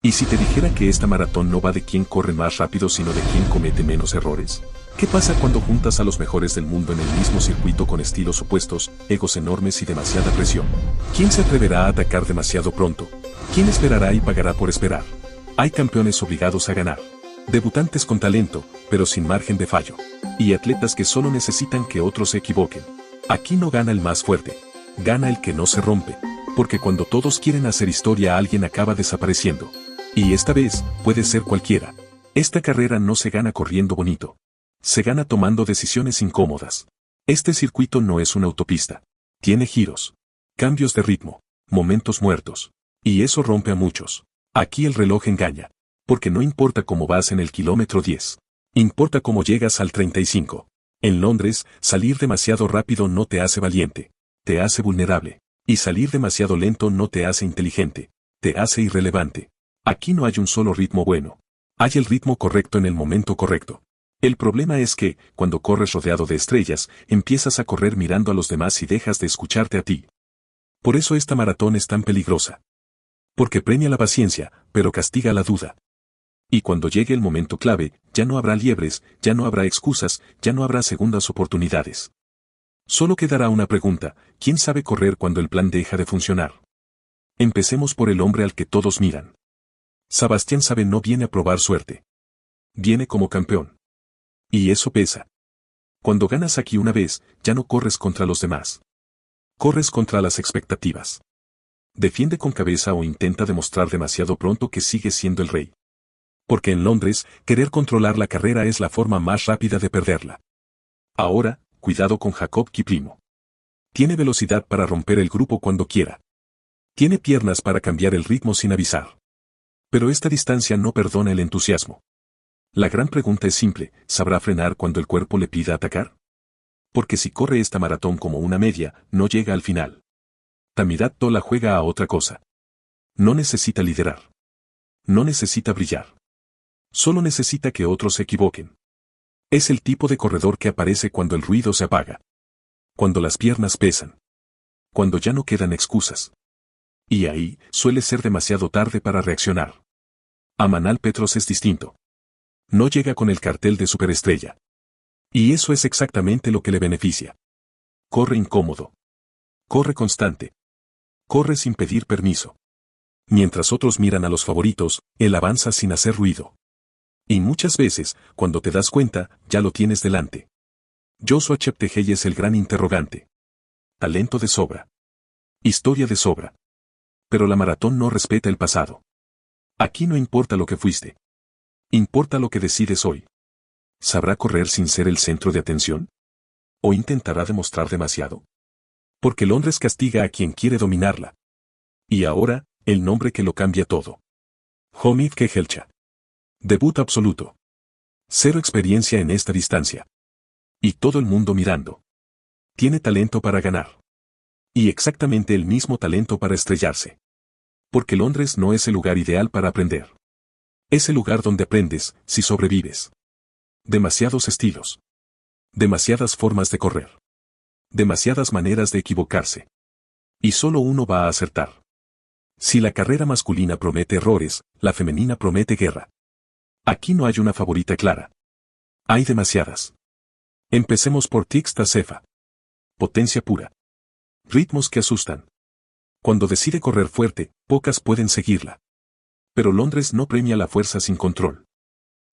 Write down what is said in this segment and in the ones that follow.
¿Y si te dijera que esta maratón no va de quién corre más rápido sino de quién comete menos errores? ¿Qué pasa cuando juntas a los mejores del mundo en el mismo circuito con estilos opuestos, egos enormes y demasiada presión? ¿Quién se atreverá a atacar demasiado pronto? ¿Quién esperará y pagará por esperar? Hay campeones obligados a ganar. Debutantes con talento, pero sin margen de fallo. Y atletas que solo necesitan que otros se equivoquen. Aquí no gana el más fuerte. Gana el que no se rompe. Porque cuando todos quieren hacer historia alguien acaba desapareciendo. Y esta vez, puede ser cualquiera. Esta carrera no se gana corriendo bonito. Se gana tomando decisiones incómodas. Este circuito no es una autopista. Tiene giros. Cambios de ritmo. Momentos muertos. Y eso rompe a muchos. Aquí el reloj engaña. Porque no importa cómo vas en el kilómetro 10. Importa cómo llegas al 35. En Londres, salir demasiado rápido no te hace valiente. Te hace vulnerable. Y salir demasiado lento no te hace inteligente. Te hace irrelevante. Aquí no hay un solo ritmo bueno. Hay el ritmo correcto en el momento correcto. El problema es que, cuando corres rodeado de estrellas, empiezas a correr mirando a los demás y dejas de escucharte a ti. Por eso esta maratón es tan peligrosa. Porque premia la paciencia, pero castiga la duda. Y cuando llegue el momento clave, ya no habrá liebres, ya no habrá excusas, ya no habrá segundas oportunidades. Solo quedará una pregunta: ¿quién sabe correr cuando el plan deja de funcionar? Empecemos por el hombre al que todos miran. Sebastián Sabe no viene a probar suerte. Viene como campeón. Y eso pesa. Cuando ganas aquí una vez, ya no corres contra los demás. Corres contra las expectativas. Defiende con cabeza o intenta demostrar demasiado pronto que sigues siendo el rey. Porque en Londres, querer controlar la carrera es la forma más rápida de perderla. Ahora, cuidado con Jacob Kiplimo. Tiene velocidad para romper el grupo cuando quiera. Tiene piernas para cambiar el ritmo sin avisar. Pero esta distancia no perdona el entusiasmo. La gran pregunta es simple: ¿sabrá frenar cuando el cuerpo le pida atacar? Porque si corre esta maratón como una media, no llega al final. Tamirat Tola juega a otra cosa. No necesita liderar. No necesita brillar. Solo necesita que otros se equivoquen. Es el tipo de corredor que aparece cuando el ruido se apaga. Cuando las piernas pesan. Cuando ya no quedan excusas. Y ahí, suele ser demasiado tarde para reaccionar. Amanal Petros es distinto. No llega con el cartel de superestrella. Y eso es exactamente lo que le beneficia. Corre incómodo. Corre constante. Corre sin pedir permiso. Mientras otros miran a los favoritos, él avanza sin hacer ruido. Y muchas veces, cuando te das cuenta, ya lo tienes delante. Joshua Cheptegei es el gran interrogante. Talento de sobra. Historia de sobra. Pero la maratón no respeta el pasado. Aquí no importa lo que fuiste. Importa lo que decides hoy. ¿Sabrá correr sin ser el centro de atención? ¿O intentará demostrar demasiado? Porque Londres castiga a quien quiere dominarla. Y ahora, el nombre que lo cambia todo. Omid Kejelcha. Debut absoluto. Cero experiencia en esta distancia. Y todo el mundo mirando. Tiene talento para ganar. Y exactamente el mismo talento para estrellarse. Porque Londres no es el lugar ideal para aprender. Es el lugar donde aprendes, si sobrevives. Demasiados estilos. Demasiadas formas de correr. Demasiadas maneras de equivocarse. Y solo uno va a acertar. Si la carrera masculina promete errores, la femenina promete guerra. Aquí no hay una favorita clara. Hay demasiadas. Empecemos por Tix Tasefa. Potencia pura. Ritmos que asustan. Cuando decide correr fuerte, pocas pueden seguirla. Pero Londres no premia la fuerza sin control.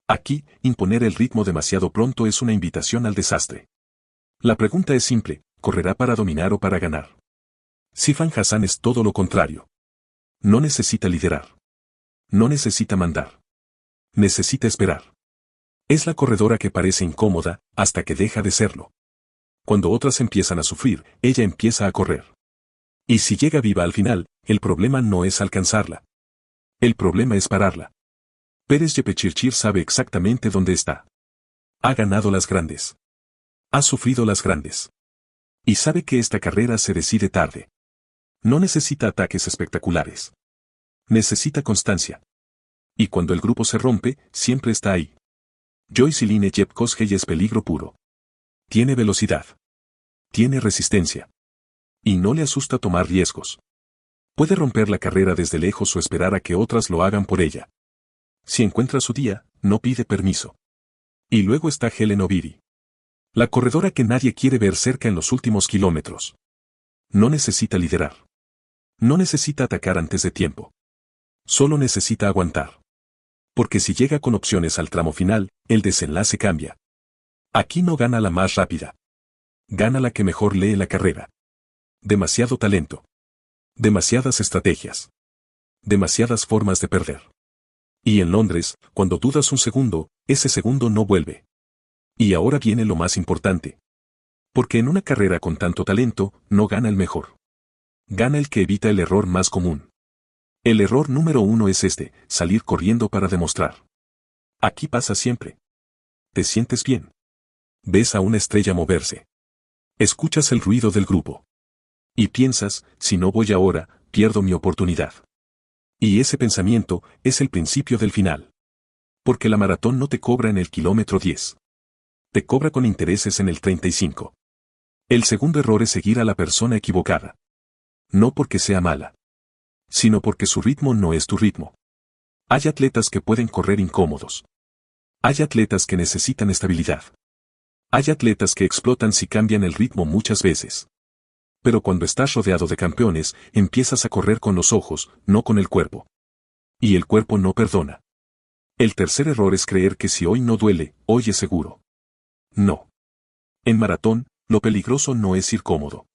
Aquí, imponer el ritmo demasiado pronto es una invitación al desastre. La pregunta es simple: ¿correrá para dominar o para ganar? Sifan Hassan es todo lo contrario. No necesita liderar. No necesita mandar. Necesita esperar. Es la corredora que parece incómoda, hasta que deja de serlo. Cuando otras empiezan a sufrir, ella empieza a correr. Y si llega viva al final, el problema no es alcanzarla. El problema es pararla. Pérez Yepechirchir sabe exactamente dónde está. Ha ganado las grandes. Ha sufrido las grandes. Y sabe que esta carrera se decide tarde. No necesita ataques espectaculares. Necesita constancia. Y cuando el grupo se rompe, siempre está ahí. Joyceline Jepkosgei es peligro puro. Tiene velocidad. Tiene resistencia. Y no le asusta tomar riesgos. Puede romper la carrera desde lejos o esperar a que otras lo hagan por ella. Si encuentra su día, no pide permiso. Y luego está Hellen Obiri. La corredora que nadie quiere ver cerca en los últimos kilómetros. No necesita liderar. No necesita atacar antes de tiempo. Solo necesita aguantar. Porque si llega con opciones al tramo final, el desenlace cambia. Aquí no gana la más rápida. Gana la que mejor lee la carrera. Demasiado talento. Demasiadas estrategias. Demasiadas formas de perder. Y en Londres, cuando dudas un segundo, ese segundo no vuelve. Y ahora viene lo más importante. Porque en una carrera con tanto talento, no gana el mejor. Gana el que evita el error más común. El error número 1 es salir corriendo para demostrar. Aquí pasa siempre. Te sientes bien. Ves a una estrella moverse. Escuchas el ruido del grupo. Y piensas, si no voy ahora, pierdo mi oportunidad. Y ese pensamiento es el principio del final. Porque la maratón no te cobra en el kilómetro 10. Te cobra con intereses en el 35. El segundo error es seguir a la persona equivocada. No porque sea mala, sino porque su ritmo no es tu ritmo. Hay atletas que pueden correr incómodos. Hay atletas que necesitan estabilidad. Hay atletas que explotan si cambian el ritmo muchas veces. Pero cuando estás rodeado de campeones, empiezas a correr con los ojos, no con el cuerpo. Y el cuerpo no perdona. El tercer error es creer que si hoy no duele, hoy es seguro. No. En maratón, lo peligroso no es ir cómodo.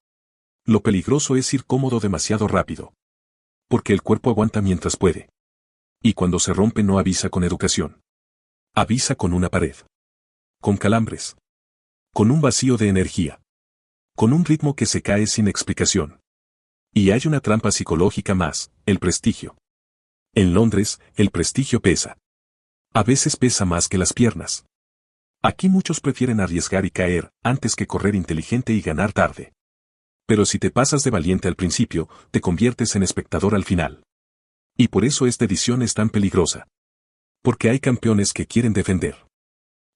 Lo peligroso es ir cómodo demasiado rápido. Porque el cuerpo aguanta mientras puede. Y cuando se rompe no avisa con educación. Avisa con una pared. Con calambres. Con un vacío de energía. Con un ritmo que se cae sin explicación. Y hay una trampa psicológica más, el prestigio. En Londres, el prestigio pesa. A veces pesa más que las piernas. Aquí muchos prefieren arriesgar y caer, antes que correr inteligente y ganar tarde. Pero si te pasas de valiente al principio, te conviertes en espectador al final. Y por eso esta edición es tan peligrosa. Porque hay campeones que quieren defender.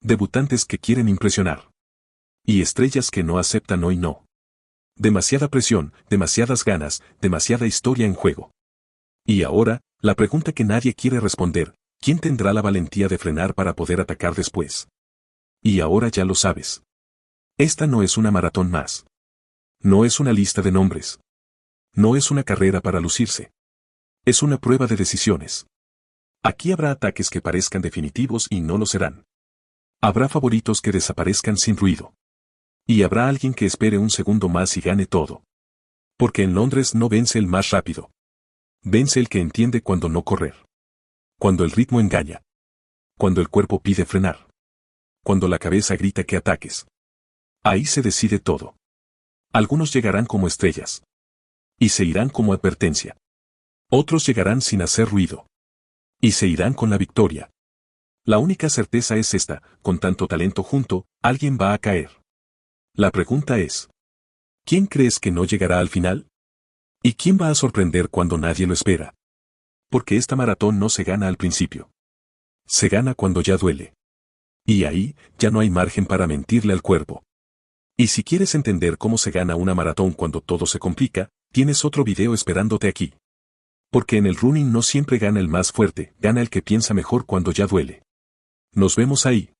Debutantes que quieren impresionar. Y estrellas que no aceptan hoy no. Demasiada presión, demasiadas ganas, demasiada historia en juego. Y ahora, la pregunta que nadie quiere responder, ¿quién tendrá la valentía de frenar para poder atacar después? Y ahora ya lo sabes. Esta no es una maratón más. No es una lista de nombres. No es una carrera para lucirse. Es una prueba de decisiones. Aquí habrá ataques que parezcan definitivos y no lo serán. Habrá favoritos que desaparezcan sin ruido. Y habrá alguien que espere un segundo más y gane todo. Porque en Londres no vence el más rápido. Vence el que entiende cuando no correr. Cuando el ritmo engaña. Cuando el cuerpo pide frenar. Cuando la cabeza grita que ataques. Ahí se decide todo. Algunos llegarán como estrellas. Y se irán como advertencia. Otros llegarán sin hacer ruido. Y se irán con la victoria. La única certeza es esta, con tanto talento junto, alguien va a caer. La pregunta es, ¿quién crees que no llegará al final? ¿Y quién va a sorprender cuando nadie lo espera? Porque esta maratón no se gana al principio. Se gana cuando ya duele. Y ahí, ya no hay margen para mentirle al cuerpo. Y si quieres entender cómo se gana una maratón cuando todo se complica, tienes otro video esperándote aquí. Porque en el running no siempre gana el más fuerte, gana el que piensa mejor cuando ya duele. Nos vemos ahí.